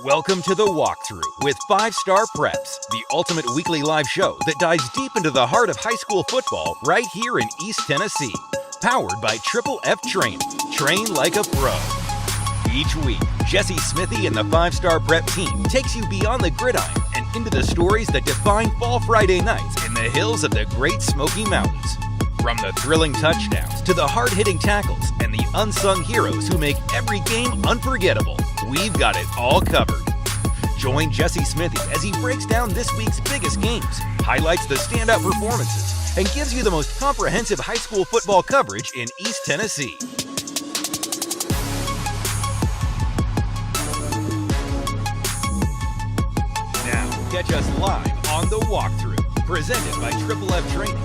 Welcome to the Walk-Thru with 5-Star Preps, the ultimate weekly live show that dives deep into the heart of high school football right here in East Tennessee. Powered by Triple F Training. Train like a pro. Each week, Jesse Smithy and the 5-Star Prep team takes you beyond the gridiron and into the stories that define Fall Friday nights in the hills of the Great Smoky Mountains. From the thrilling touchdowns to the hard-hitting tackles and the unsung heroes who make every game unforgettable, we've got it all covered. Join Jesse Smithy as he breaks down this week's biggest games, highlights the standout performances, and gives you the most comprehensive high school football coverage in East Tennessee. Now, catch us live on the Walk-Thru, presented by Triple F Training.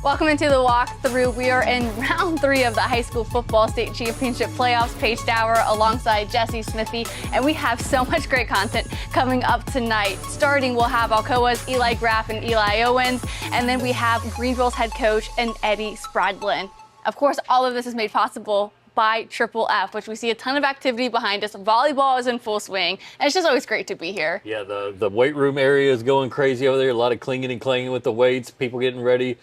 Welcome into the Walk-Thru. We are in round 3 of the high school football state championship playoffs. Paige Dower alongside Jesse Smithy, and we have so much great content coming up tonight. Starting, we'll have Alcoa's Eli Graff and Eli Owens, and then we have Greenville's head coach and Eddie Spradlin. Of course, all of this is made possible by Triple F, which we see a ton of activity behind us. Volleyball is in full swing, and it's just always great to be here. Yeah, the weight room area is going crazy over there. A lot of clinging and clanging with the weights, people getting ready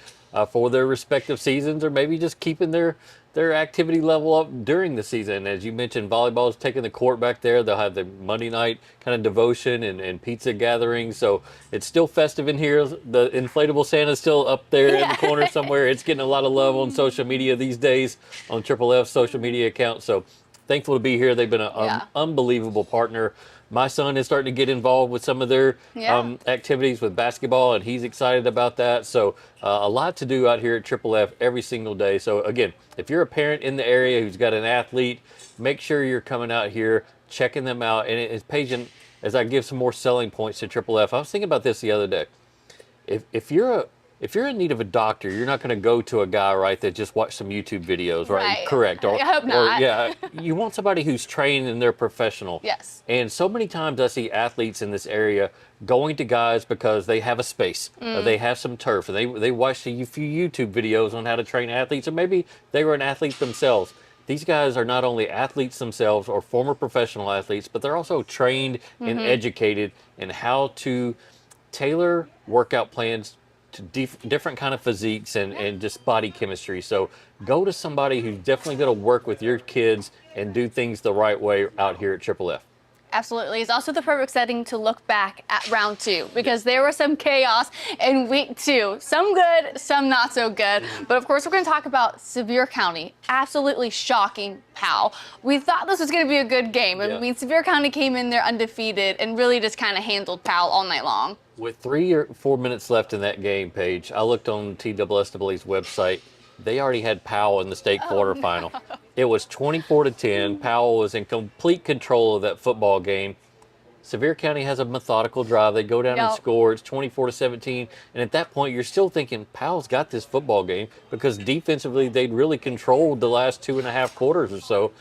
for their respective seasons, or maybe just keeping their activity level up during the season. As you mentioned, volleyball is taking the court back there. They'll have the Monday night kind of devotion and pizza gatherings. So it's still festive in here. The inflatable Santa's still up there in the corner somewhere. It's getting a lot of love on social media these days, on Triple F's social media account. So thankful to be here. They've been an unbelievable partner. My son is starting to get involved with some of their activities with basketball, and he's excited about that. So a lot to do out here at Triple F every single day. So again, if you're a parent in the area who's got an athlete, make sure you're coming out here, checking them out. And it's Paige, as I give some more selling points to Triple F, I was thinking about this the other day. If you're in need of a doctor, you're not going to go to a guy, right, that just watched some YouTube videos, right? Correct. I hope not. You want somebody who's trained and they're professional. Yes. And so many times I see athletes in this area going to guys because they have a space, or they have some turf, and they watched a few YouTube videos on how to train athletes, or maybe they were an athlete themselves. These guys are not only athletes themselves or former professional athletes, but they're also trained and educated in how to tailor workout plans to different kind of physiques and just body chemistry. So go to somebody who's definitely going to work with your kids and do things the right way out here at Triple F. Absolutely. It's also the perfect setting to look back at round 2, because there was some chaos in week 2. Some good, some not so good. But of course, we're going to talk about Sevier County absolutely shocking Powell. We thought this was going to be a good game. I mean, Sevier County came in there undefeated and really just kind of handled Powell all night long. With 3 or 4 minutes left in that game, Paige, I looked on TSSAA's website. They already had Powell in the state quarterfinal. No. It was 24-10. Powell was in complete control of that football game. Sevier County has a methodical drive. They go down and score. It's 24-17. And at that point, you're still thinking Powell's got this football game, because defensively they'd really controlled the last 2.5 quarters or so.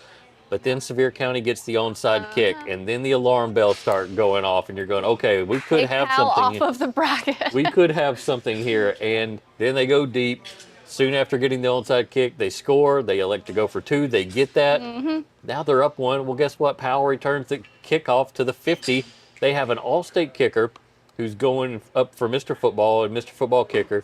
But then Sevier County gets the onside kick, and then the alarm bells start going off, and you're going, okay, we could have something off of the bracket. We could have something here. And then they go deep. Soon after getting the onside kick, they score. They elect to go for 2. They get that. Now they're up 1. Well, guess what? Powell returns the kickoff to the 50. They have an all-state kicker who's going up for Mr. Football and Mr. Football kicker.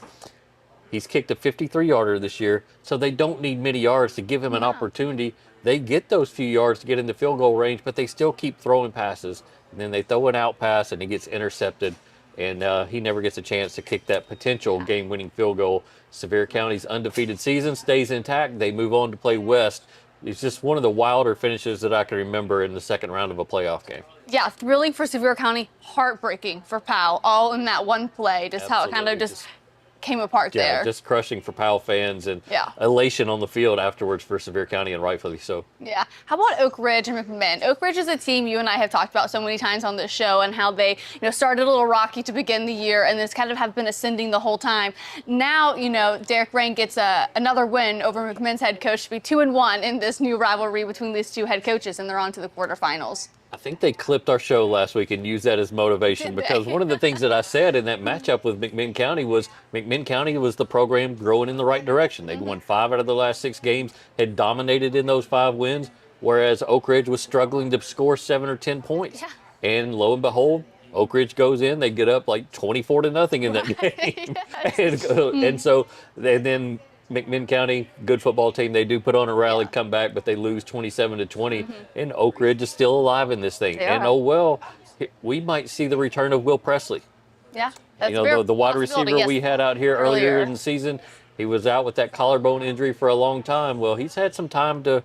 He's kicked a 53-yarder this year, so they don't need many yards to give him an opportunity. They get those few yards to get into field goal range, but they still keep throwing passes. And then they throw an out pass, and he gets intercepted. And he never gets a chance to kick that potential game-winning field goal. Sevier County's undefeated season stays intact. They move on to play West. It's just one of the wilder finishes that I can remember in the second round of a playoff game. Yeah, thrilling for Sevier County, heartbreaking for Powell, all in that one play. Just how it kind of just came apart there. Yeah, just crushing for Powell fans, and elation on the field afterwards for Sevier County, and rightfully so. Yeah. How about Oak Ridge and McMinn? Oak Ridge is a team you and I have talked about so many times on this show, and how they, started a little rocky to begin the year, and this kind of have been ascending the whole time. Now, Derek Rain gets another win over McMinn's head coach to be 2-1 in this new rivalry between these two head coaches, and they're on to the quarterfinals. I think they clipped our show last week and used that as motivation, because one of the things that I said in that matchup with McMinn County was the program growing in the right direction. They'd won 5 out of the last 6 games, had dominated in those 5 wins, whereas Oak Ridge was struggling to score 7 or 10 points. And lo and behold, Oak Ridge goes in. They get up like 24-0 in that game. And so then McMinn County, good football team. They do put on a rally, come back, but they lose 27-20. And Oak Ridge is still alive in this thing. And oh well, we might see the return of Will Presley. Yeah, that's the wide receiver we had out here earlier in the season. He was out with that collarbone injury for a long time. Well, he's had some time to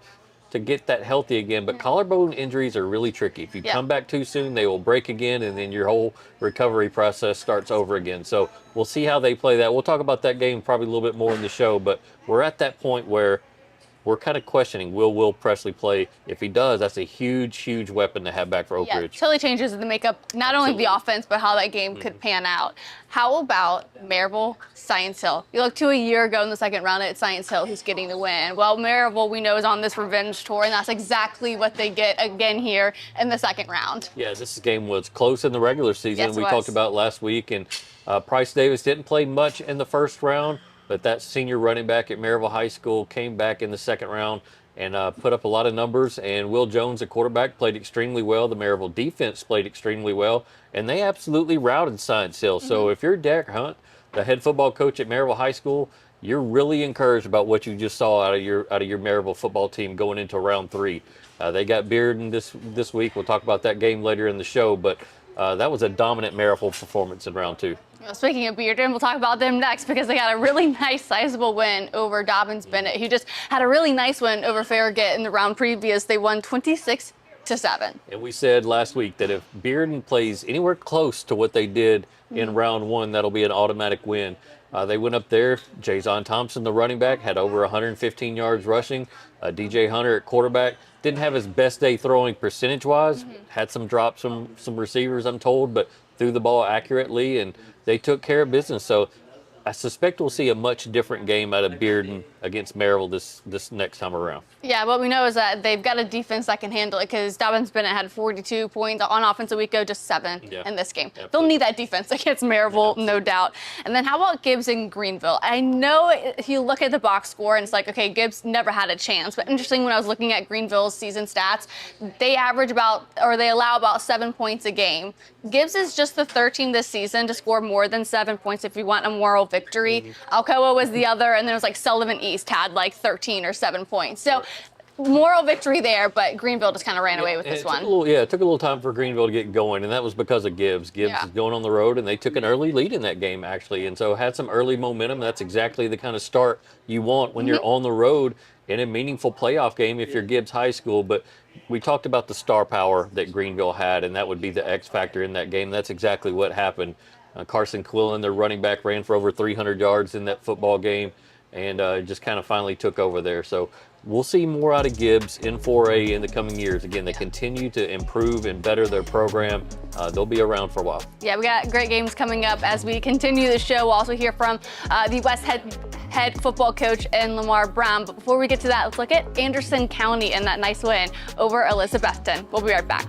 get that healthy again. But collarbone injuries are really tricky. If you come back too soon, they will break again, and then your whole recovery process starts over again. So we'll see how they play that. We'll talk about that game probably a little bit more in the show, but we're at that point where we're kind of questioning, will Presley play? If he does, that's a huge, huge weapon to have back for Oak Ridge. Totally changes the makeup, not only of the offense, but how that game could pan out. How about Maryville, Science Hill? You look to a year ago in the second round at Science Hill, who's getting the win. Well, Maryville, we know, is on this revenge tour, and that's exactly what they get again here in the second round. Yeah, this game was close in the regular season. We talked about last week, and Price Davis didn't play much in the first round, but that senior running back at Maryville High School came back in the second round and put up a lot of numbers. And Will Jones, the quarterback, played extremely well. The Maryville defense played extremely well, and they absolutely routed Science Hill. So if you're Derek Hunt, the head football coach at Maryville High School, you're really encouraged about what you just saw out of your Maryville football team going into round 3. They got Bearden this week. We'll talk about that game later in the show, but that was a dominant Maryville performance in round 2. Speaking of Bearden, we'll talk about them next because they got a really nice, sizable win over Dobbins Bennett, who just had a really nice win over Farragut in the round previous. They won 26-7. And we said last week that if Bearden plays anywhere close to what they did in round 1, that'll be an automatic win. They went up there. Jason Thompson, the running back, had over 115 yards rushing. DJ Hunter at quarterback didn't have his best day throwing percentage-wise. Had some drops from some receivers, I'm told, but threw the ball accurately, and they took care of business. So I suspect we'll see a much different game out of Bearden against Maryville this next time around. Yeah, what we know is that they've got a defense that can handle it because Dobbins Bennett had 42 points on offense a week ago, just 7 in this game. Absolutely. They'll need that defense against Maryville, no doubt. And then how about Gibbs and Greenville? I know if you look at the box score and it's like, okay, Gibbs never had a chance. But interesting, when I was looking at Greenville's season stats, they allow about 7 points a game. Gibbs is just the 13th this season to score more than 7 points if you want a moral victory. Alcoa was the other, and then it was like Sullivan East had like 13 or 7 points. So moral victory there, but Greenville just kind of ran away with this one. It took a little time for Greenville to get going, and that was because of Gibbs. Gibbs is going on the road, and they took an early lead in that game, actually, and so had some early momentum. That's exactly the kind of start you want when you're on the road in a meaningful playoff game if you're Gibbs High School. But we talked about the star power that Greenville had, and that would be the X factor in that game. That's exactly what happened. Carson Quillen, their running back, ran for over 300 yards in that football game, and just kind of finally took over there. So we'll see more out of Gibbs in 4A in the coming years. Again, they continue to improve and better their program. They'll be around for a while. Yeah, we got great games coming up as we continue the show. We'll also hear from the West head football coach and Lamar Brown. But before we get to that, let's look at Anderson County and that nice win over Elizabethton. We'll be right back.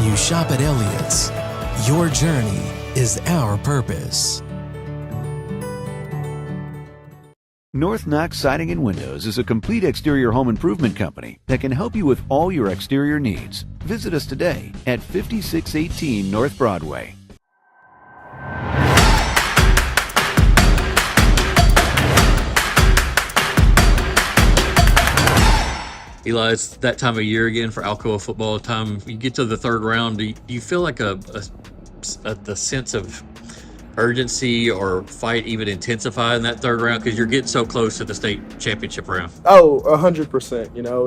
When you shop at Elliott's, your journey is our purpose. North Knox Siding and Windows is a complete exterior home improvement company that can help you with all your exterior needs. Visit us today at 5618 North Broadway. Eli, it's that time of year again for Alcoa football time. You get to the third round. Do you feel like the sense of urgency or fight even intensify in that third round because you're getting so close to the state championship round? Oh, 100%. You know,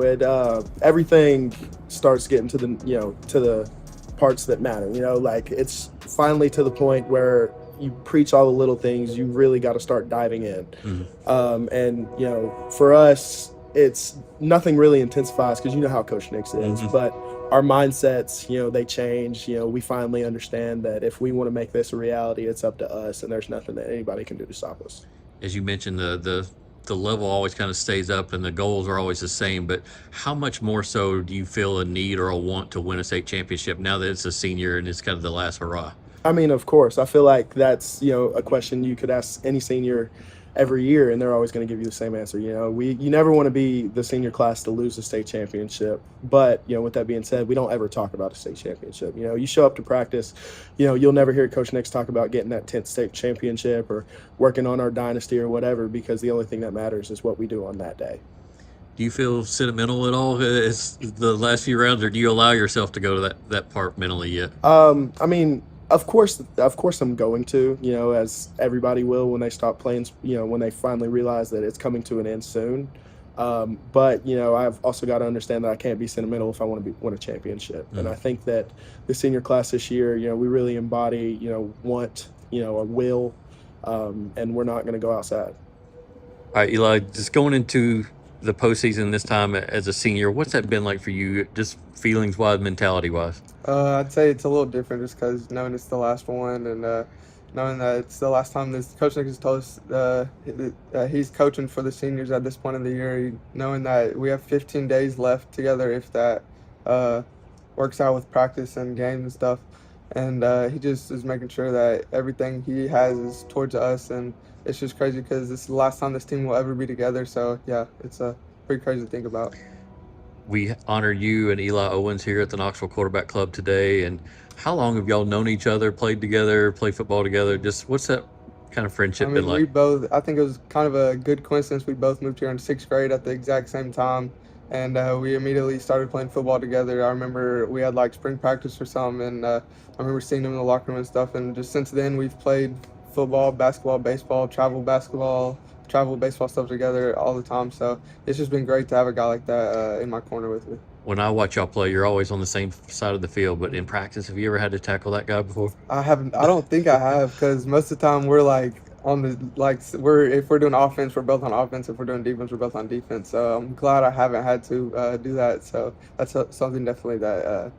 everything starts getting to the parts that matter. You know, like it's finally to the point where you preach all the little things. You really got to start diving in. Mm-hmm. And you know, for us, it's nothing really intensifies because you know how Coach Nix is, mm-hmm. but our mindsets, you know, they change. You know, we finally understand that if we want to make this a reality, it's up to us, and there's nothing that anybody can do to stop us. As you mentioned, the level always kind of stays up, and the goals are always the same. But how much more so do you feel a need or a want to win a state championship now that it's a senior and it's kind of the last hurrah? I mean, of course. I feel like that's, you know, a question you could ask any senior every year, and they're always going to give you the same answer. You know, you never want to be the senior class to lose the state championship. But, you know, with that being said, we don't ever talk about a state championship. You know, you show up to practice, you know, you'll never hear Coach Nix talk about getting that 10th state championship or working on our dynasty or whatever, because the only thing that matters is what we do on that day. Do you feel sentimental at all as the last few rounds, or do you allow yourself to go to that part mentally yet? I mean, Of course I'm going to, you know, as everybody will when they stop playing, you know, when they finally realize that it's coming to an end soon. But, you know, I've also got to understand that I can't be sentimental if I want to win a championship. Mm-hmm. And I think that the senior class this year, you know, we really embody, you know, want, you know, a will, and we're not going to go outside. All right, Eli, just going into the postseason this time as a senior, what's that been like for you, just feelings-wise, mentality-wise? I'd say it's a little different just because knowing it's the last one and knowing that it's the last time this Coach Nick has told us he's coaching for the seniors at this point of the year, knowing that we have 15 days left together if that works out with practice and games and stuff. And he just is making sure that everything he has is towards us. And it's just crazy because this is the last time this team will ever be together. So, yeah, it's pretty crazy to think about. We honor you and Eli Owens here at the Knoxville Quarterback Club today. And how long have y'all known each other, played together, played football together? Just what's that kind of friendship been like? I think it was kind of a good coincidence. We both moved here in 6th grade at the exact same time. And we immediately started playing football together. I remember we had like spring practice or something. And I remember seeing him in the locker room and stuff. And just since then, we've played football, basketball, baseball, travel baseball stuff together all the time. So it's just been great to have a guy like that in my corner with me. When I watch y'all play, you're always on the same side of the field, but in practice, have you ever had to tackle that guy before? I haven't. I don't think I have, because most of the time we're like if we're doing offense, we're both on offense. If we're doing defense, we're both on defense. So I'm glad I haven't had to do that. So that's something definitely that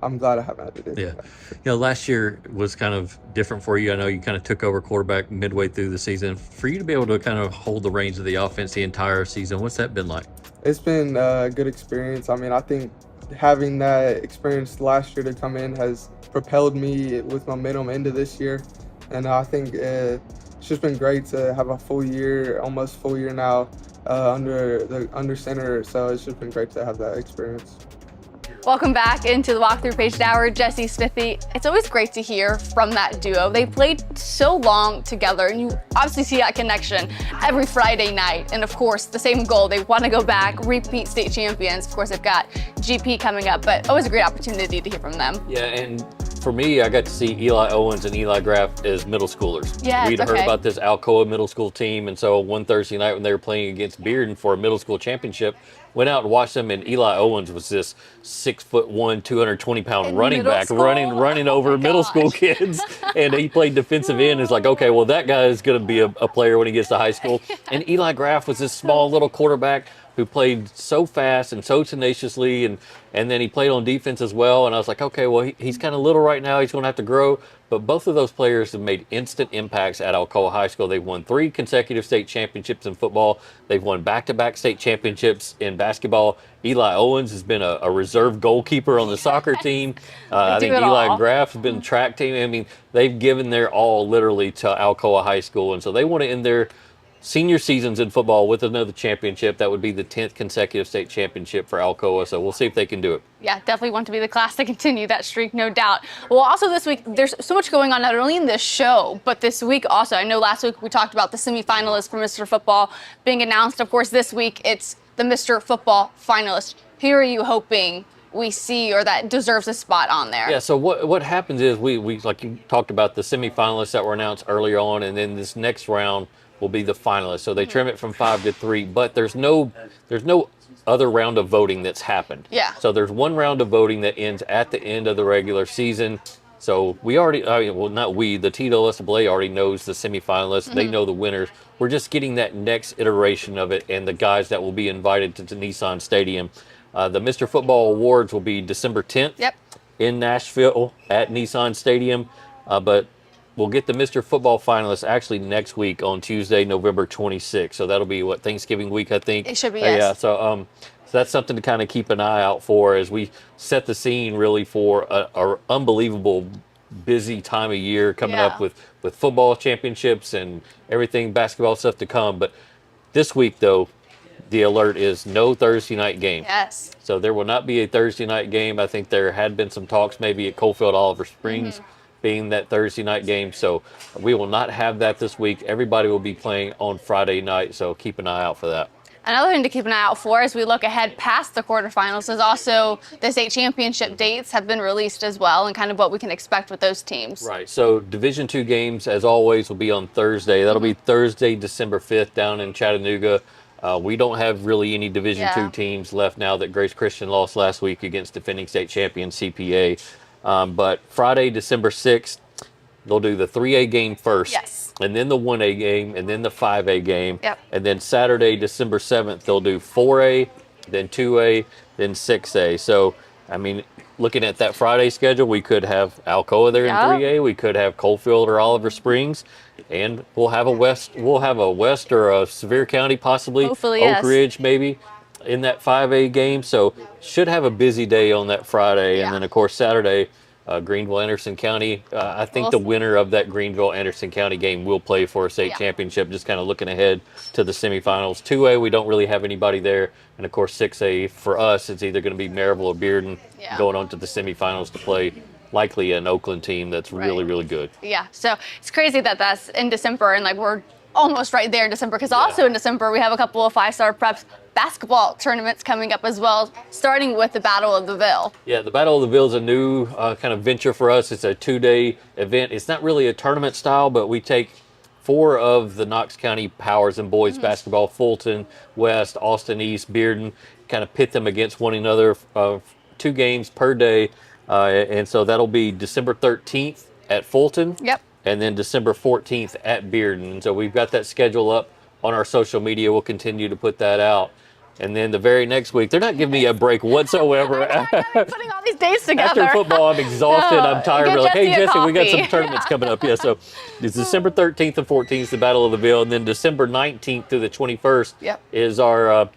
I'm glad I haven't had to do. Yeah. You know, last year was kind of different for you. I know you kind of took over quarterback midway through the season. For you to be able to kind of hold the reins of the offense the entire season, what's that been like? It's been a good experience. I mean, I think having that experience last year to come in has propelled me with momentum into this year. And I think it's just been great to have a full year, almost full year now, under center. So it's just been great to have that experience. Welcome back into the Walk-Thru Paige Dower, Jesse Smithy. It's always great to hear from that duo. They played so long together, and you obviously see that connection every Friday night. And of course, the same goal. They want to go back, repeat state champions. Of course, they've got GP coming up, but always a great opportunity to hear from them. Yeah, and for me, I got to see Eli Owens and Eli Graff as middle schoolers. Yes, We'd heard about this Alcoa middle school team, and so one Thursday night when they were playing against Bearden for a middle school championship, went out and watched them, and Eli Owens was this 6'1", 220-pound running back, running over middle school kids, and he played defensive end. It's like, okay, well, that guy is going to be a player when he gets to high school. And Eli Graff was this small little quarterback, who played so fast and so tenaciously, and then he played on defense as well. And I was like, okay, well, he's kind of little right now. He's going to have to grow. But both of those players have made instant impacts at Alcoa High School. They've won 3 consecutive state championships in football. They've won back-to-back state championships in basketball. Eli Owens has been a reserve goalkeeper on the soccer team. I think Eli Graff has been track team. I mean, they've given their all literally to Alcoa High School. And so they want to end their senior seasons in football with another championship. That would be the 10th consecutive state championship for Alcoa, so we'll see if they can do it. Yeah, definitely want to be the class to continue that streak, no doubt. Well, also this week, there's so much going on, not only in this show, but this week also. I know last week we talked about the semifinalists for Mr. Football being announced. Of course, this week it's the Mr. Football finalists. Who are you hoping we see or that deserves a spot on there? Yeah, so what happens is we like you talked about the semifinalists that were announced earlier on, and then this next round will be the finalists. So they trim it from 5 to 3, but there's no other round of voting that's happened. Yeah. So there's one round of voting that ends at the end of the regular season. So we already, the TWSAA already knows the semifinalists. They know the winners. We're just getting that next iteration of it and the guys that will be invited to Nissan Stadium. The Mr. Football Awards will be December 10th in Nashville at Nissan Stadium. But we'll get the Mr. Football finalists actually next week on Tuesday, November 26th. So that'll be Thanksgiving week, I think. It should be, yes. Yeah, so that's something to kind of keep an eye out for as we set the scene really for a unbelievable busy time of year coming up with football championships and everything, basketball stuff to come. But this week, though, the alert is no Thursday night game. Yes. So there will not be a Thursday night game. I think there had been some talks maybe at Coalfield Oliver Springs being that Thursday night game. So we will not have that this week. Everybody will be playing on Friday night. So keep an eye out for that. Another thing to keep an eye out for as we look ahead past the quarterfinals is also the state championship dates have been released as well and kind of what we can expect with those teams. Right. So Division II games, as always, will be on Thursday. That'll be Thursday, December 5th down in Chattanooga. We don't have really any Division II teams left now that Grace Christian lost last week against defending state champion CPA. But Friday, December 6th, they'll do the 3A game first. Yes. And then the 1A game, and then the 5A game. Yep. And then Saturday, December 7th, they'll do 4A, then 2A, then 6A. So, I mean, looking at that Friday schedule, we could have Alcoa there in 3A. We could have Coalfield or Oliver Springs. And we'll have a West or a Sevier County possibly. Hopefully, Oak Ridge maybe in that 5A game. So, should have a busy day on that Friday. And then, of course, Saturday, Greenville, Anderson County. I think the winner of that Greenville, Anderson County game will play for a state championship, just kind of looking ahead to the semifinals. 2A, we don't really have anybody there. And, of course, 6A, for us, it's either going to be Maryville or Bearden going on to the semifinals to play likely an Oakland team that's really, really good. Yeah, so it's crazy that that's in December and like we're almost right there in December because also in December we have a couple of 5-star preps basketball tournaments coming up as well, starting with the Battle of the Ville. Yeah, the Battle of the Ville is a new kind of venture for us. It's a 2-day event. It's not really a tournament style, but we take 4 of the Knox County powers in boys basketball, Fulton, West, Austin East, Bearden, kind of pit them against one another, 2 games per day. And so that'll be December 13th at Fulton. Yep. And then December 14th at Bearden. And so we've got that schedule up on our social media. We'll continue to put that out. And then the very next week, they're not giving me a break whatsoever. Putting all these days together. After football, I'm exhausted. I'm tired. We're like, hey, Jesse, we got some coffee. tournaments coming up. Yeah, so it's December 13th and 14th is the Battle of the Ville. And then December 19th through the 21st is our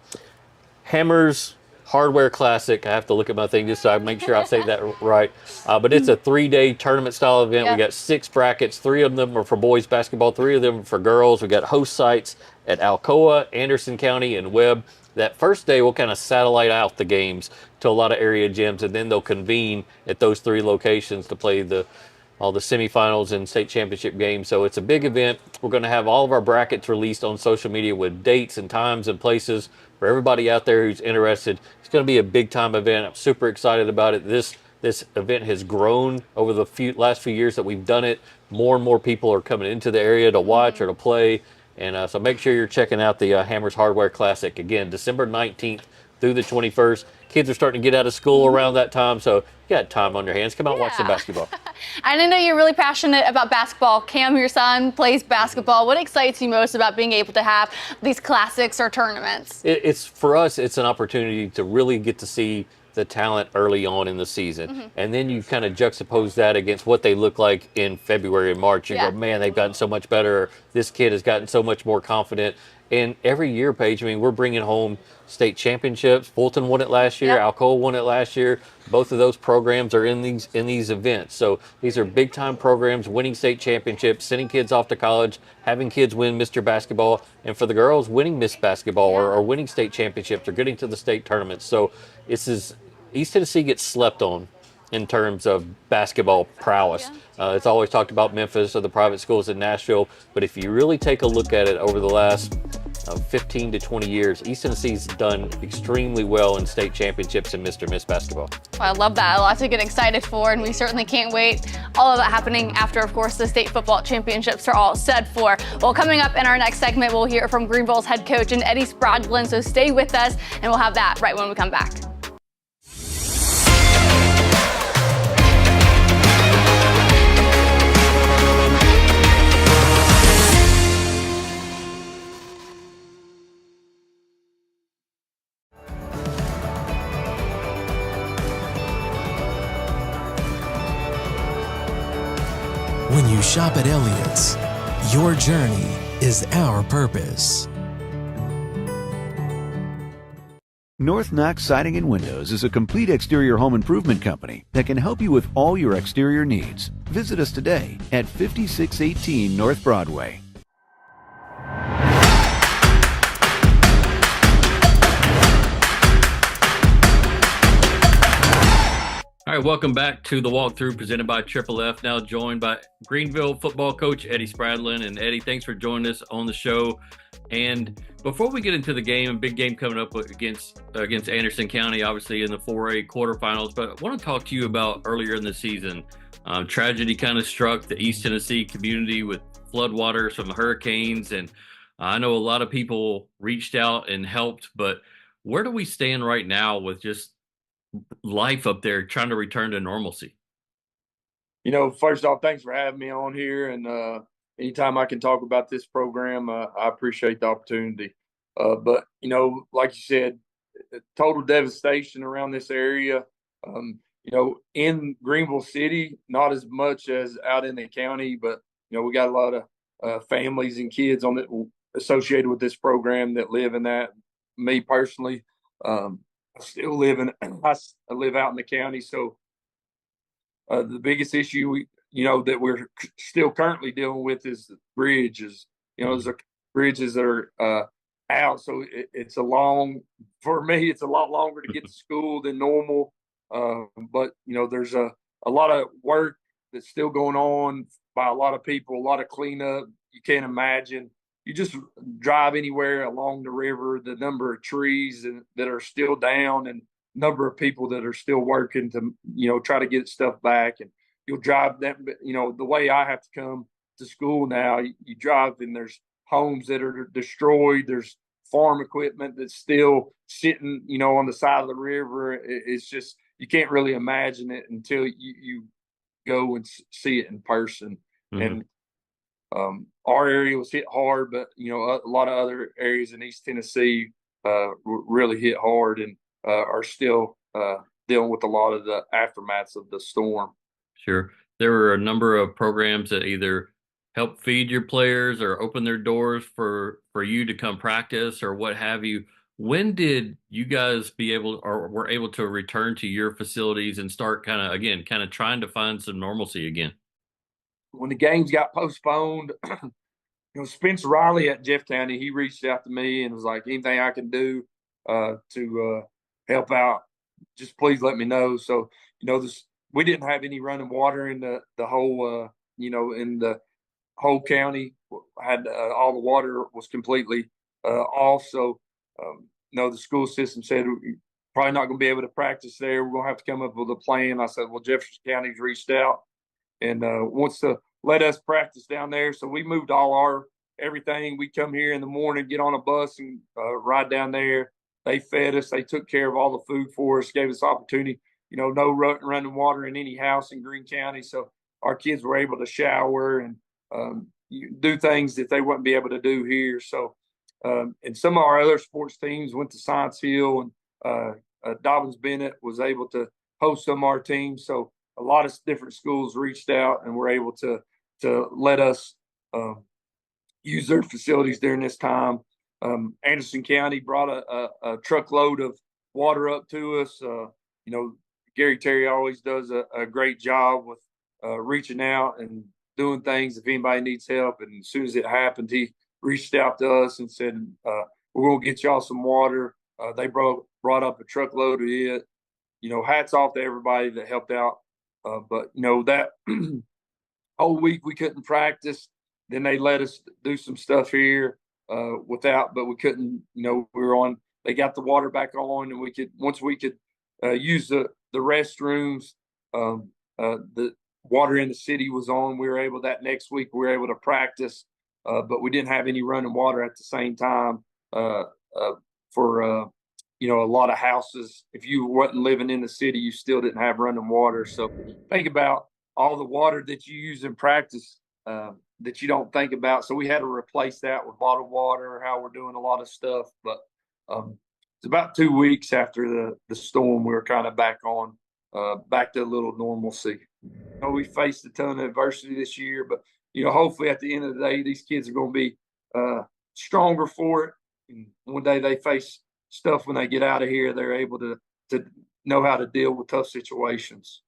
Hammers Hardware Classic. I have to look at my thing just so I make sure I say that right. But it's a 3-day tournament style event. We got 6 brackets. 3 of them are for boys basketball. 3 of them are for girls. We got host sites at Alcoa, Anderson County, and Webb. That first day, we'll kind of satellite out the games to a lot of area gyms, and then they'll convene at those 3 locations to play all the semifinals and state championship games. So it's a big event. We're going to have all of our brackets released on social media with dates and times and places for everybody out there who's interested. It's going to be a big-time event. I'm super excited about it. This event has grown over the last few years that we've done it. More and more people are coming into the area to watch or to play. And so make sure you're checking out the Hammers Hardware Classic. Again, December 19th through the 21st. Kids are starting to get out of school around that time, so You got time on your hands. Come out and watch some basketball. And I know you're really passionate about basketball. Cam, your son, plays basketball. What excites you most about being able to have these classics or tournaments? It's for us, it's an opportunity to really get to see the talent early on in the season. And then you kind of juxtapose that against what they look like in February and March. You go, man, they've gotten so much better. This kid has gotten so much more confident. And every year, Paige, I mean, we're bringing home state championships. Fulton won it last year. Alcoa won it last year. Both of those programs are in these events. So these are big time programs, winning state championships, sending kids off to college, having kids win Mr. Basketball, and for the girls, winning Miss Basketball or winning state championships or getting to the state tournaments. So East Tennessee gets slept on in terms of basketball prowess. It's always talked about Memphis or the private schools in Nashville, but if you really take a look at it over the last 15 to 20 years, East Tennessee's done extremely well in state championships and Mr. Miss Basketball. Well, I love that. A lot to get excited for, and we certainly can't wait. All of that happening after, of course, the state football championships are all set for. Well, coming up in our next segment, we'll hear from Greenville's head coach and Eddie Spradlin, so stay with us, and we'll have that right when we come back. When you shop at Elliott's, your journey is our purpose. North Knox Siding and Windows is a complete exterior home improvement company that can help you with all your exterior needs. Visit us today at 5618 North Broadway. All right, welcome back to the Walk-Thru presented by Triple F. Now joined by Greenville football coach Eddie Spradlin. And Eddie, thanks for joining us on the show. And before we get into the game, a big game coming up against Anderson County, obviously in the 4A quarterfinals. But I want to talk to you about earlier in the season. Tragedy kind of struck the East Tennessee community with floodwaters from the hurricanes. And I know a lot of people reached out and helped. But where do we stand right now with just life up there trying to return to normalcy? You know, first off, thanks for having me on here. And anytime I can talk about this program, I appreciate the opportunity. But, you know, like you said, total devastation around this area. You know, in Greenville City, not as much as out in the county, but, you know, we got a lot of families and kids associated with this program that live in that. Me personally, I live out in the county, so the biggest issue that we're still currently dealing with is the bridges. You know, there's bridges that are out, so it's for me, it's a lot longer to get to school than normal. But you know, there's a lot of work that's still going on by a lot of people, a lot of cleanup. You can't imagine. You just drive anywhere along the river, the number of trees that are still down and number of people that are still working to, try to get stuff back. And you'll drive that, the way I have to come to school now, you drive and there's homes that are destroyed. There's farm equipment that's still sitting, on the side of the river. It's just, you can't really imagine it until you go and see it in person. Mm-hmm. And our area was hit hard, but a lot of other areas in East Tennessee really hit hard and are still dealing with a lot of the aftermaths of the storm. Sure. There were a number of programs that either help feed your players or open their doors for you to come practice or what have you. When did you guys were able to return to your facilities and start kind of trying to find some normalcy again? When the games got postponed, Spencer Riley at Jeff County, he reached out to me and was like, anything I can do to help out, just please let me know. So, we didn't have any running water in the whole, in the whole county. Had all the water was completely off. So, the school system said, we're probably not going to be able to practice there. We're going to have to come up with a plan. I said, well, Jefferson County's reached out and wants to let us practice down there. So we moved all everything. We come here in the morning, get on a bus and ride down there. They fed us. They took care of all the food for us, gave us opportunity no running water in any house in Greene County. So our kids were able to shower and do things that they wouldn't be able to do here. So, and some of our other sports teams went to Science Hill, and Dobbins Bennett was able to host some of our teams. So a lot of different schools reached out and were able to let us use their facilities during this time. Anderson County brought a truckload of water up to us. Gary Terry always does a great job with reaching out and doing things if anybody needs help. And as soon as it happened, he reached out to us and said, we're going to get y'all some water. They brought up a truckload of it. Hats off to everybody that helped out. But that whole week we couldn't practice. Then they let us do some stuff here but we couldn't, they got the water back on, and once we could use the restrooms, the water in the city was on. That next week we were able to practice, but we didn't have any running water at the same time for a lot of houses. If you wasn't living in the city, you still didn't have running water. So think about all the water that you use in practice that you don't think about. So we had to replace that with bottled water, how we're doing a lot of stuff. But it's about 2 weeks after the storm, we were kind of back to a little normalcy. We faced a ton of adversity this year, but hopefully at the end of the day, these kids are going to be stronger for it. And one day they face stuff when they get out of here, they're able to know how to deal with tough situations.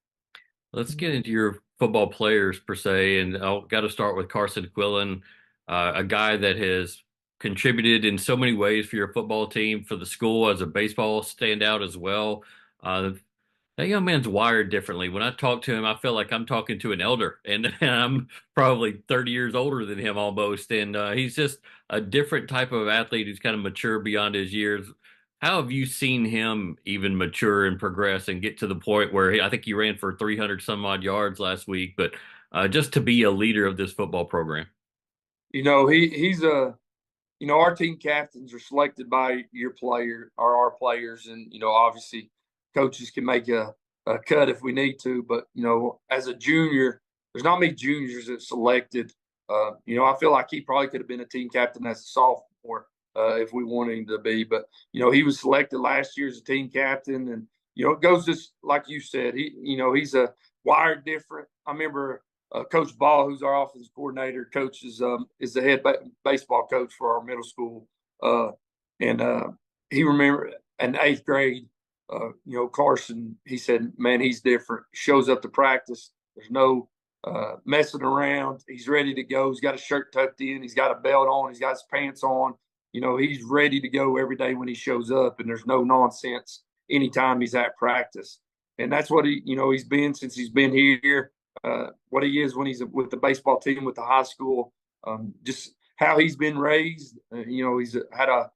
Let's get into your football players per se, and I've got to start with Carson Quillen, a guy that has contributed in so many ways for your football team, for the school as a baseball standout as well. That young man's wired differently. When I talk to him, I feel like I'm talking to an elder, and I'm probably 30 years older than him almost. And he's just a different type of athlete who's kind of mature beyond his years. How have you seen him even mature and progress and get to the point where I think he ran for 300 some odd yards last week, but just to be a leader of this football program? He's our team captains are selected by our players. And, obviously coaches can make a cut if we need to, but, as a junior, there's not many juniors that selected. I feel like he probably could have been a team captain as a sophomore if we wanted him to be, but, he was selected last year as a team captain. And, it goes just like you said, he's a wired different. I remember Coach Ball, who's our offensive coordinator, is the head baseball coach for our middle school. And he remember in 8th grade, Carson, he said, man, he's different. Shows up to practice. There's no messing around. He's ready to go. He's got a shirt tucked in. He's got a belt on. He's got his pants on. He's ready to go every day when he shows up, and there's no nonsense anytime he's at practice. And that's what he's been since he's been here. What he is when he's with the baseball team, with the high school, just how he's been raised. He's had a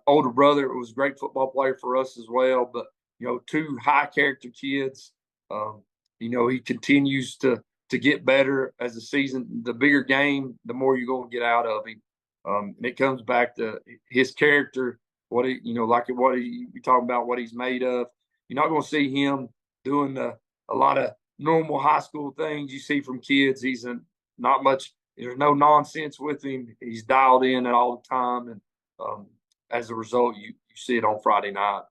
older brother who was a great football player for us as well, but 2 high character kids. He continues to get better as the season. The bigger game, the more you're going to get out of him. And it comes back to his character, what he talking about, what he's made of. You're not going to see him doing a lot of normal high school things you see from kids. He's not much. There's no nonsense with him. He's dialed in all the time, and as a result, you see it on Friday night.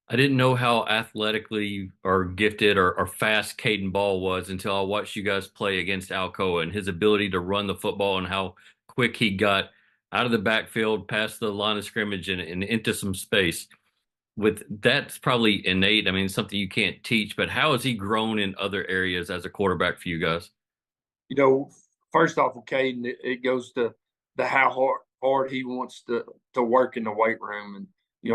I didn't know how athletically or gifted or fast Caden Ball was until I watched you guys play against Alcoa, and his ability to run the football and how quick he got out of the backfield, past the line of scrimmage, and into some space. That's probably innate. I mean, something you can't teach, but how has he grown in other areas as a quarterback for you guys? First off with Caden, it goes to how hard he wants to work in the weight room, and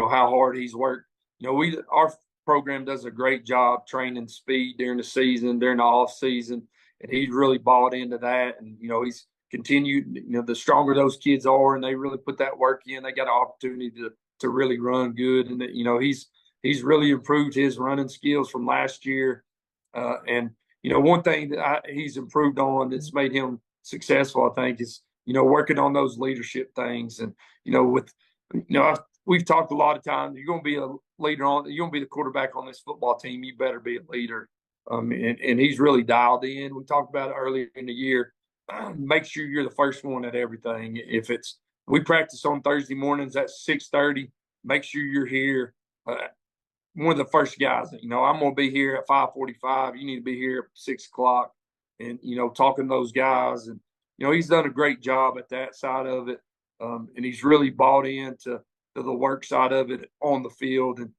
how hard he's worked. Our program does a great job training speed during the season, during the off season, and he's really bought into that. And he's continued. The stronger those kids are, and they really put that work in, they got an opportunity to really run good. And he's really improved his running skills from last year. And one thing that he's improved on that's made him successful, I think, is working on those leadership things. And we've talked a lot of times. You're going to be a leader you're going to be the quarterback on this football team. You better be a leader. And he's really dialed in. We talked about it earlier in the year. Make sure you're the first one at everything. If we practice on Thursday mornings at 6:30, make sure you're here. One of the first guys. I'm going to be here at 5:45. You need to be here at 6 o'clock. And talking to those guys, and he's done a great job at that side of it. And he's really bought into the work side of it on the field. And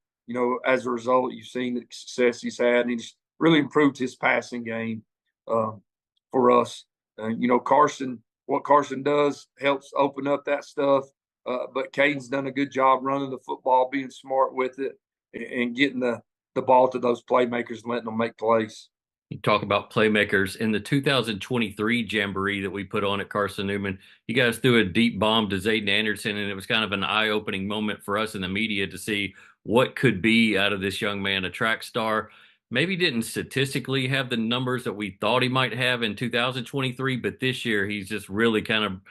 as a result, you've seen the success he's had, and he's really improved his passing game for us. What Carson does helps open up that stuff. But Caden's done a good job running the football, being smart with it, and getting the ball to those playmakers and letting them make plays. You talk about playmakers. In the 2023 Jamboree that we put on at Carson Newman, you guys threw a deep bomb to Zayden Anderson, and it was kind of an eye-opening moment for us in the media to see what could be out of this young man, a track star. Maybe didn't statistically have the numbers that we thought he might have in 2023, but this year he's just really kind of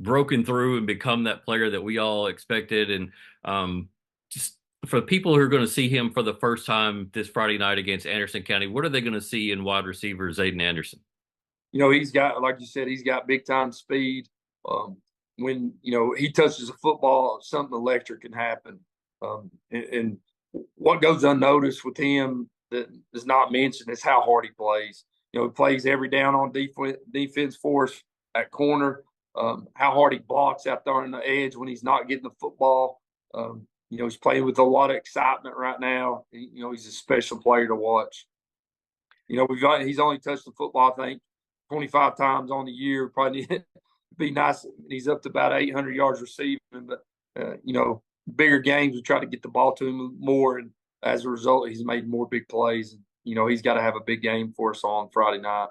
broken through and become that player that we all expected. And just for people who are going to see him for the first time this Friday night against Anderson County, what are they going to see in wide receiver Zayden Anderson? He's got, like you said, he's got big time speed. When he touches a football, something electric can happen. And what goes unnoticed with him that is not mentioned is how hard he plays. He plays every down on defense for us at corner. How hard he blocks out there on the edge when he's not getting the football. He's playing with a lot of excitement right now. He's a special player to watch. He's only touched the football, I think, 25 times on the year. Probably be nice. He's up to about 800 yards receiving, but bigger games we try to get the ball to him more, and as a result, he's made more big plays. He's got to have a big game for us on Friday night.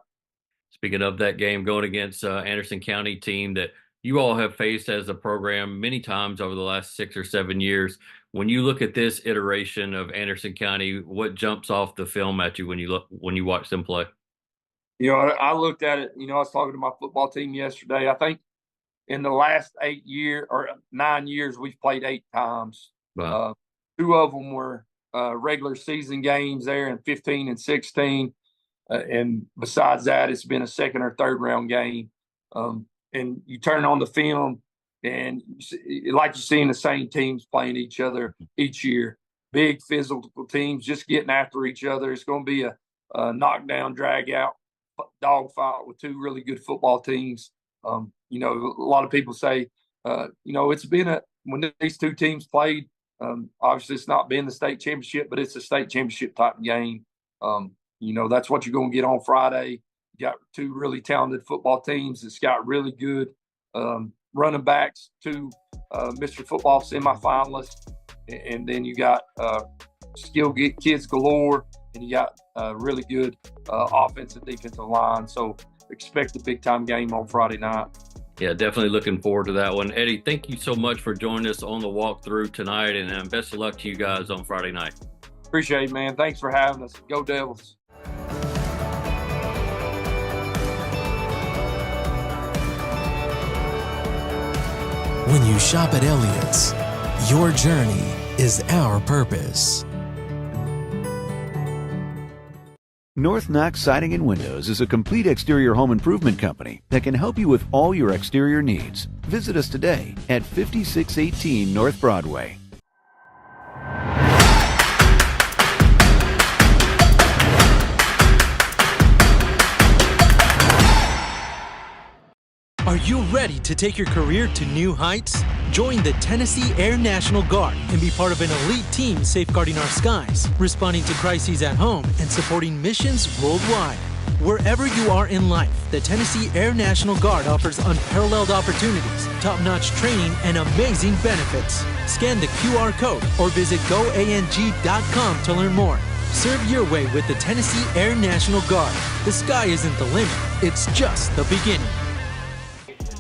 Speaking of that game, going against Anderson County team that you all have faced as a program many times over the last 6 or 7 years. When you look at this iteration of Anderson County, what jumps off the film at you when you watch them play? I looked at it. I was talking to my football team yesterday. I think in the last 9 years, we've played 8 times. Wow. 2 of them were regular season games there in 15 and 16. And besides that, it's been a second or third round game. And you turn on the film, and like you see in the same teams playing each other each year. Big physical teams just getting after each other. It's going to be a knockdown, drag-out dogfight with 2 really good football teams. A lot of people say, it's been when these 2 teams played, obviously it's not been the state championship, but it's a state championship type game. That's what you're going to get on Friday. You got 2 really talented football teams. It's got really good running backs, 2 Mr. Football semifinalists, and then you got skill kids galore, and you got really good offensive defensive line. So expect a big time game on Friday night. Yeah, definitely looking forward to that one. Eddie, thank you so much for joining us on the walk-through tonight, and best of luck to you guys on Friday night. Appreciate it, man. Thanks for having us. Go Devils. When you shop at Elliott's, your journey is our purpose. North Knox Siding and Windows is a complete exterior home improvement company that can help you with all your exterior needs. Visit us today at 5618 North Broadway. Are you ready to take your career to new heights? Join the Tennessee Air National Guard and be part of an elite team safeguarding our skies, responding to crises at home, and supporting missions worldwide. Wherever you are in life, the Tennessee Air National Guard offers unparalleled opportunities, top-notch training, and amazing benefits. Scan the QR code or visit goang.com to learn more. Serve your way with the Tennessee Air National Guard. The sky isn't the limit, it's just the beginning.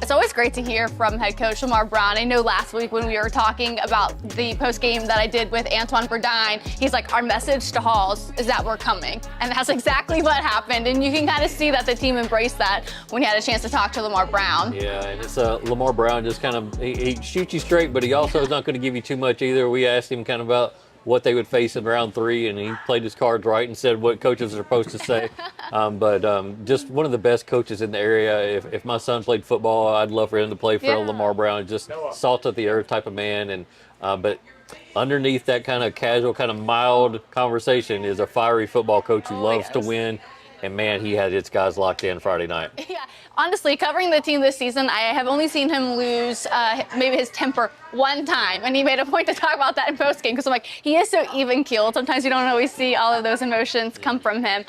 It's always great to hear from head coach Lamar Brown. I know last week when we were talking about the post game that I did with Antoine Burdine, he's like, our message to Halls is that we're coming. And that's exactly what happened. And you can kind of see that the team embraced that when you had a chance to talk to Lamar Brown. Yeah, and it's Lamar Brown just kind of, he shoots you straight, but he also is not going to give you too much either. We asked him kind of about what they would face in round 3, and he played his cards right and said what coaches are supposed to say. Just one of the best coaches in the area. If my son played football, I'd love for him to play for Lamar Brown. Just salt of the earth type of man. And but underneath that kind of casual, kind of mild conversation is a fiery football coach who loves to win. And man, he had his guys locked in Friday night. Yeah, honestly, covering the team this season, I have only seen him lose maybe his temper one time, and he made a point to talk about that in postgame because I'm like, he is so even-keeled. Sometimes you don't always see all of those emotions come from him.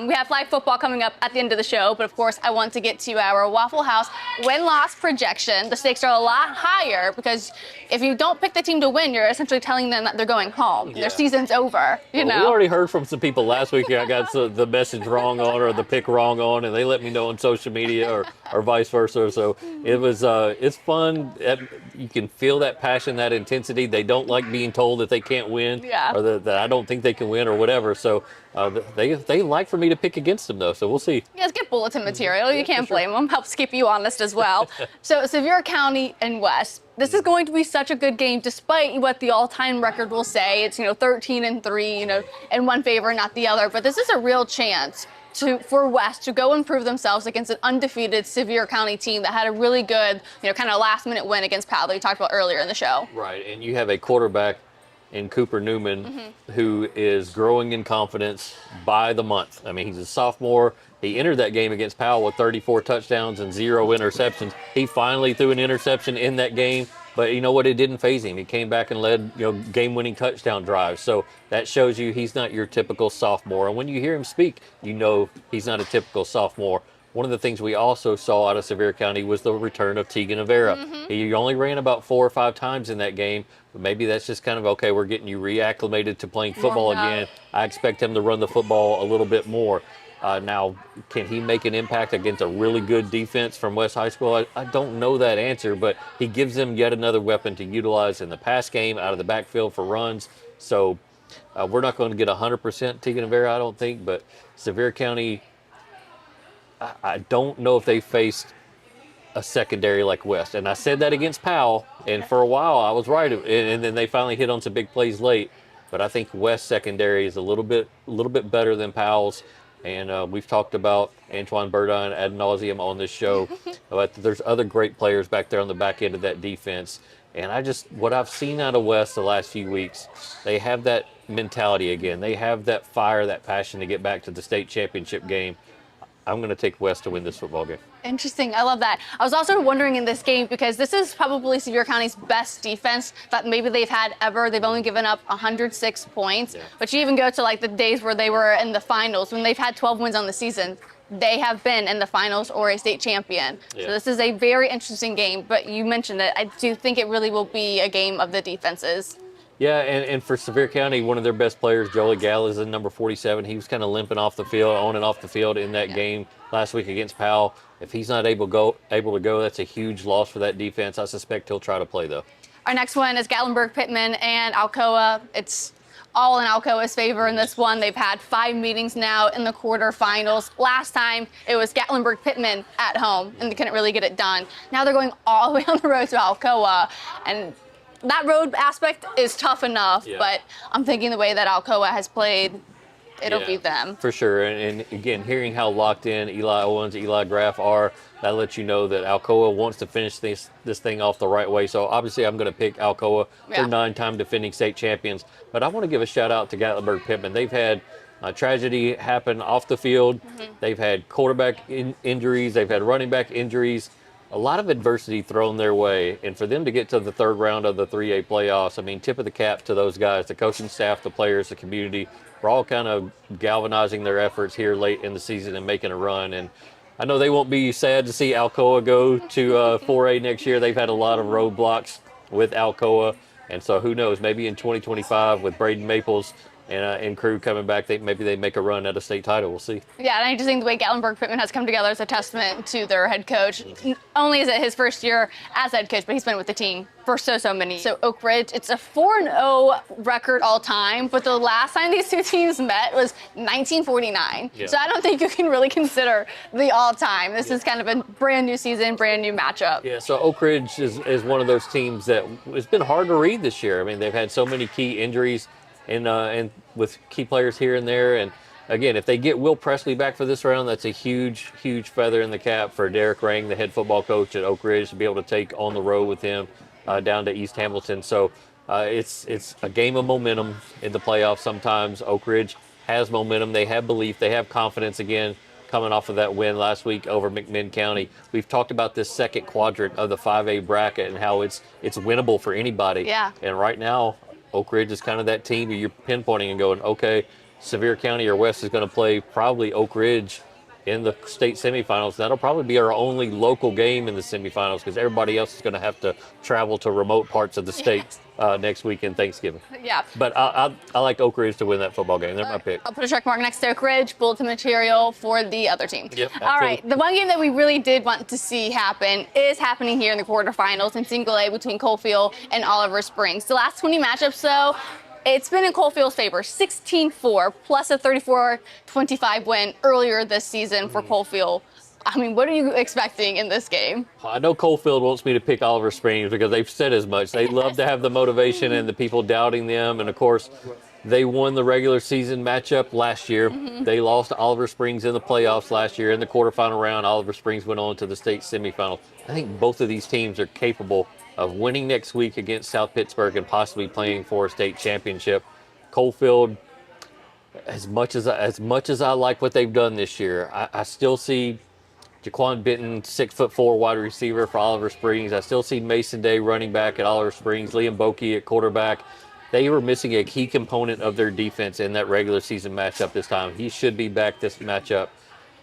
We have flag football coming up at the end of the show, but of course, I want to get to our Waffle House win-loss projection. The stakes are a lot higher because if you don't pick the team to win, you're essentially telling them that they're going home. Their season's over. You know. We already heard from some people last week. I got the message wrong on or the pick wrong on, and they let me know on social media or vice versa. So it was it's fun. You can feel that passion, that intensity. They don't like being told that they can't win or that I don't think they can win or whatever. So they like for me to pick against them, though. So we'll see. Yeah, it's good bulletin material. You can't blame them. Helps keep you honest as well. So Sevier County and West. This is going to be such a good game, despite what the all-time record will say. It's 13-3, in one favor, not the other. But this is a real chance for West to go and prove themselves against an undefeated Sevier County team that had a really good, kind of last-minute win against Powell that we talked about earlier in the show. Right, and you have a quarterback in Cooper Newman who is growing in confidence by the month. I mean, he's a sophomore. He entered that game against Powell with 34 touchdowns and 0 interceptions. He finally threw an interception in that game, but you know what? It didn't faze him. He came back and led, game-winning touchdown drives. So that shows you he's not your typical sophomore. And when you hear him speak, you know he's not a typical sophomore. One of the things we also saw out of Sevier County was the return of Tegan Avera. He only ran about 4 or 5 times in that game, but maybe that's just kind of, okay, we're getting you reacclimated to playing football again. I expect him to run the football a little bit more. Now, can he make an impact against a really good defense from West High School? I don't know that answer, but he gives them yet another weapon to utilize in the pass game, out of the backfield for runs. So we're not going to get 100% Tegan Avera, I don't think, but Sevier County, I don't know if they faced a secondary like West. And I said that against Powell, and for a while I was right, and then they finally hit on some big plays late. But I think West secondary is a little bit better than Powell's. And we've talked about Antoine Burdine ad nauseum on this show. But there's other great players back there on the back end of that defense. And what I've seen out of West the last few weeks, they have that mentality again. They have that fire, that passion to get back to the state championship game. I'm going to take West to win this football game. Interesting. I love that. I was also wondering in this game, because this is probably Sevier County's best defense that maybe they've had ever. They've only given up 106 points. Yeah. But you even go to the days where they were in the finals, when they've had 12 wins on the season, they have been in the finals or a state champion. Yeah. So this is a very interesting game. But you mentioned it. I do think it really will be a game of the defenses. Yeah, and for Sevier County, one of their best players, Joey Gall, is in number 47. He was kind of limping off the field, on and off the field in that game last week against Powell. If he's not able to go, that's a huge loss for that defense. I suspect he'll try to play, though. Our next one is Gatlinburg Pittman and Alcoa. It's all in Alcoa's favor in this one. They've had 5 meetings now in the quarterfinals. Last time, it was Gatlinburg Pittman at home, and they couldn't really get it done. Now they're going all the way on the road to Alcoa, and that road aspect is tough enough, but I'm thinking the way that Alcoa has played, it'll be them. For sure. And again, hearing how locked in Eli Owens, Eli Graff are, that lets you know that Alcoa wants to finish this thing off the right way. So obviously I'm going to pick Alcoa. They're 9-time defending state champions. But I want to give a shout out to Gatlinburg Pittman. They've had tragedy happen off the field. They've had quarterback injuries. They've had running back injuries. A lot of adversity thrown their way, and for them to get to the 3rd round of the 3A playoffs, I mean, tip of the cap to those guys, the coaching staff, the players, the community. We're all kind of galvanizing their efforts here late in the season and making a run. And I know they won't be sad to see Alcoa go to 4A next year. They've had a lot of roadblocks with Alcoa, and so who knows, maybe in 2025 with Braden Maples and Crew coming back, maybe they make a run at a state title. We'll see. Yeah, and I just think the way Gatlinburg-Pittman has come together is a testament to their head coach. Not only is it his first year as head coach, but he's been with the team for so many. So Oak Ridge, it's a 4-0 record all time, but the last time these two teams met was 1949. Yeah. So I don't think you can really consider the all-time. This is kind of a brand new season, brand new matchup. Yeah, so Oak Ridge is one of those teams that it's been hard to read this year. I mean, they've had so many key injuries and with key players here and there. And again, if they get Will Presley back for this round, that's a huge feather in the cap for Derek Rang, the head football coach at Oak Ridge, to be able to take on the road with him down to East Hamilton. So it's a game of momentum in the playoffs. Sometimes Oak Ridge has momentum. They have belief. They have confidence again, coming off of that win last week over McMinn County. We've talked about this second quadrant of the 5A bracket and how it's winnable for anybody. Yeah. And right now, Oak Ridge is kind of that team you're pinpointing and going, okay, Sevier County or West is going to play probably Oak Ridge in the state semifinals. That'll probably be our only local game in the semifinals because everybody else is going to have to travel to remote parts of the state next weekend, Thanksgiving. Yeah. But I like Oak Ridge to win that football game. They're my pick. I'll put a check mark next to Oak Ridge, bulletin material for the other team. Yep, All right, the one game that we really did want to see happen is happening here in the quarterfinals in single A between Coalfield and Oliver Springs. The last 20 matchups, though, it's been in Coalfield's favor, 16-4, plus a 34-25 win earlier this season for Coalfield. I mean, what are you expecting in this game? I know Coalfield wants me to pick Oliver Springs because they've said as much. They love to have the motivation and the people doubting them. And, of course, they won the regular season matchup last year. They lost to Oliver Springs in the playoffs last year. In the quarterfinal round, Oliver Springs went on to the state semifinals. I think both of these teams are capable of winning next week against South Pittsburgh and possibly playing for a state championship. Coalfield, as much as I like what they've done this year, I still see Jaquan Benton, 6'4" wide receiver for Oliver Springs. I still see Mason Day, running back at Oliver Springs, Liam Bokey at quarterback. They were missing a key component of their defense in that regular season matchup this time. He should be back this matchup.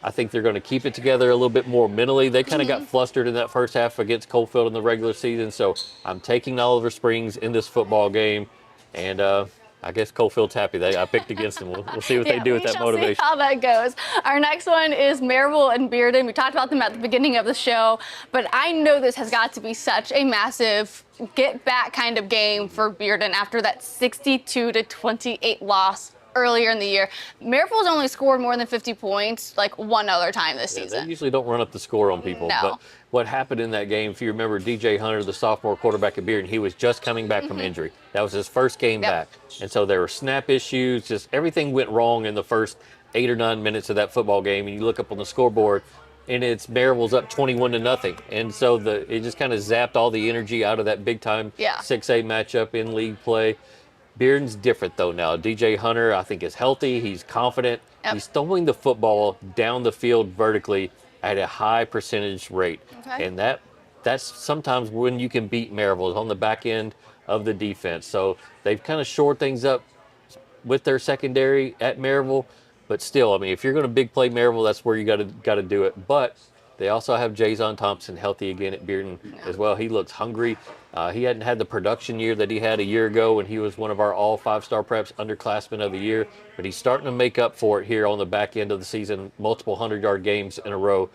I think they're going to keep it together a little bit more mentally. They kind of got flustered in that first half against Coalfield in the regular season. So I'm taking Oliver Springs in this football game. And I guess Coalfield's happy. I picked against them. We'll see what they do with that motivation. See how that goes. Our next one is Maryville and Bearden. We talked about them at the beginning of the show, but I know this has got to be such a massive get-back kind of game for Bearden after that 62-28 loss earlier in the year. Maryville's only scored more than 50 points like one other time this season. They usually don't run up the score on people. No. But what happened in that game, if you remember, DJ Hunter, the sophomore quarterback at Bearden, he was just coming back from injury. That was his first game back. And so there were snap issues. Just everything went wrong in the first 8 or 9 minutes of that football game. And you look up on the scoreboard, and it's Maryville's up 21-0. And so it just kind of zapped all the energy out of that big-time 6A matchup in league play. Bearden's different, though, now. DJ Hunter, I think, is healthy. He's confident. He's throwing the football down the field vertically at a high percentage rate. And that's sometimes when you can beat Maryville, is on the back end of the defense. So they've kind of shored things up with their secondary at Maryville. But still, I mean, if you're going to big play Maryville, that's where you got to do it. But they also have Jason Thompson healthy again at Bearden as well. He looks hungry. He hadn't had the production year that he had a year ago when he was one of our all 5-star preps underclassmen of the year, but he's starting to make up for it here on the back end of the season, multiple 100-yard games in a row.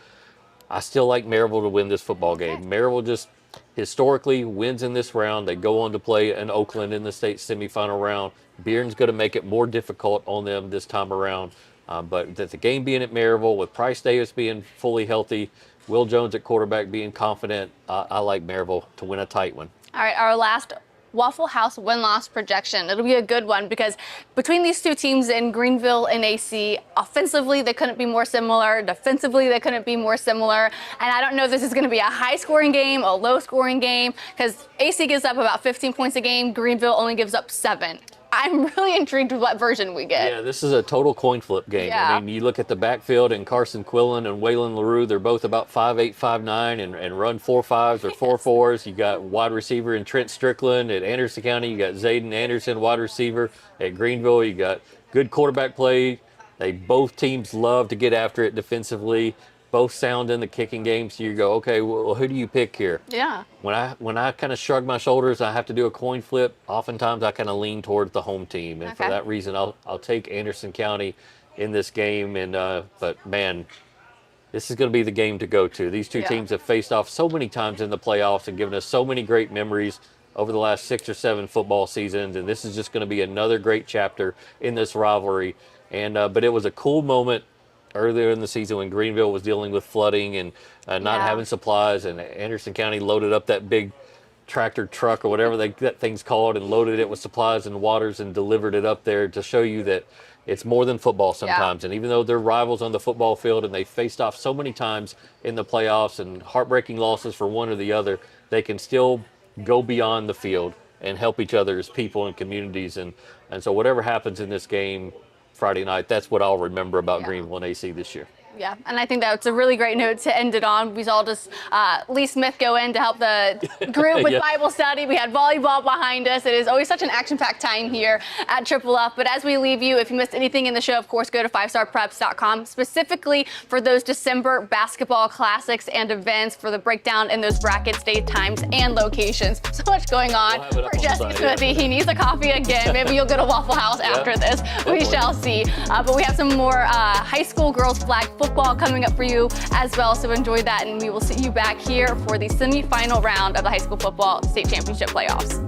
I still like Maryville to win this football game. Maryville just historically wins in this round. They go on to play in Oakland in the state semifinal round. Bearden's going to make it more difficult on them this time around. But the game being at Maryville, with Price Davis being fully healthy, Will Jones at quarterback being confident, I like Maryville to win a tight one. All right, our last Waffle House win-loss projection. It'll be a good one because between these two teams in Greenville and AC, offensively, they couldn't be more similar. Defensively, they couldn't be more similar. And I don't know if this is going to be a high-scoring game, a low-scoring game, because AC gives up about 15 points a game. Greenville only gives up 7. I'm really intrigued with what version we get. Yeah, this is a total coin flip game. Yeah. I mean, you look at the backfield, and Carson Quillen and Waylon LaRue, they're both about 5'8", 5'9", and run 4.5s or 4.4s. You got wide receiver in Trent Strickland at Anderson County. You got Zayden Anderson, wide receiver at Greenville. You got good quarterback play. Both teams love to get after it defensively. both sound in the kicking game. So you go, okay, well, who do you pick here? Yeah. When I kind of shrug my shoulders, I have to do a coin flip. Oftentimes, I kind of lean towards the home team, and for that reason, I'll take Anderson County in this game. And but man, this is going to be the game to go to. These two teams have faced off so many times in the playoffs and given us so many great memories over the last 6 or 7 football seasons, and this is just going to be another great chapter in this rivalry. And but it was a cool moment earlier in the season when Greenville was dealing with flooding and not having supplies, and Anderson County loaded up that big tractor truck or whatever that thing's called and loaded it with supplies and waters and delivered it up there to show you that it's more than football sometimes. And even though they're rivals on the football field and they faced off so many times in the playoffs and heartbreaking losses for one or the other, they can still go beyond the field and help each other as people and communities. And so whatever happens in this game Friday night, that's what I'll remember about Greenville and AC this year. Yeah, and I think that's a really great note to end it on. We saw just Lee Smith go in to help the group with Bible study. We had volleyball behind us. It is always such an action-packed time here at Triple F. But as we leave you, if you missed anything in the show, of course, go to 5starpreps.com, specifically for those December basketball classics and events, for the breakdown in those brackets, date, times, and locations. So much going on for Jesse Smithy. He needs a coffee again. Maybe you'll go to Waffle House after this. We shall see. But we have some more high school girls flag football coming up for you as well, so enjoy that, and we will see you back here for the semifinal round of the high school football state championship playoffs.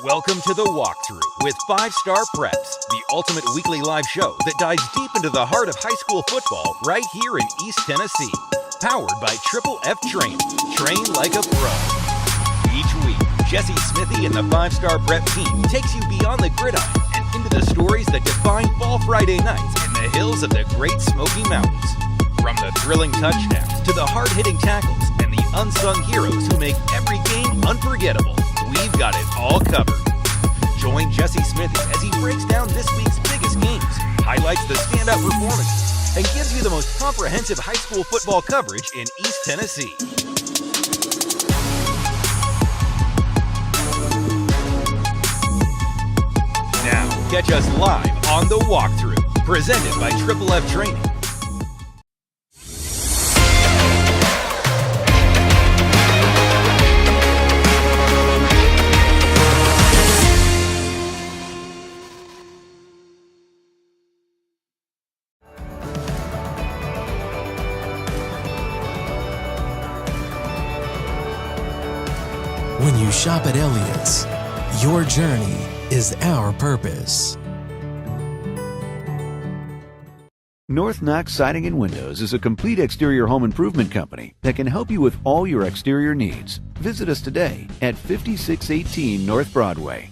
Welcome to the Walk-Thru with 5-Star Preps, the ultimate weekly live show that dives deep into the heart of high school football right here in East Tennessee. Powered by Triple F Training. Train like a pro. Each week, Jesse Smithy and the 5-Star Prep team takes you beyond the gridiron and into the stories that define Fall Friday nights in the hills of the Great Smoky Mountains. From the thrilling touchdowns to the hard-hitting tackles and the unsung heroes who make every game unforgettable, we've got it all covered. Join Jesse Smithy as he breaks down this week's biggest games, highlights the standout performances, and gives you the most comprehensive high school football coverage in East Tennessee. Now, catch us live on The Walk-Thru, presented by Triple F Training. When you shop at Elliott's, your journey is our purpose. North Knox Siding and Windows is a complete exterior home improvement company that can help you with all your exterior needs. Visit us today at 5618 North Broadway.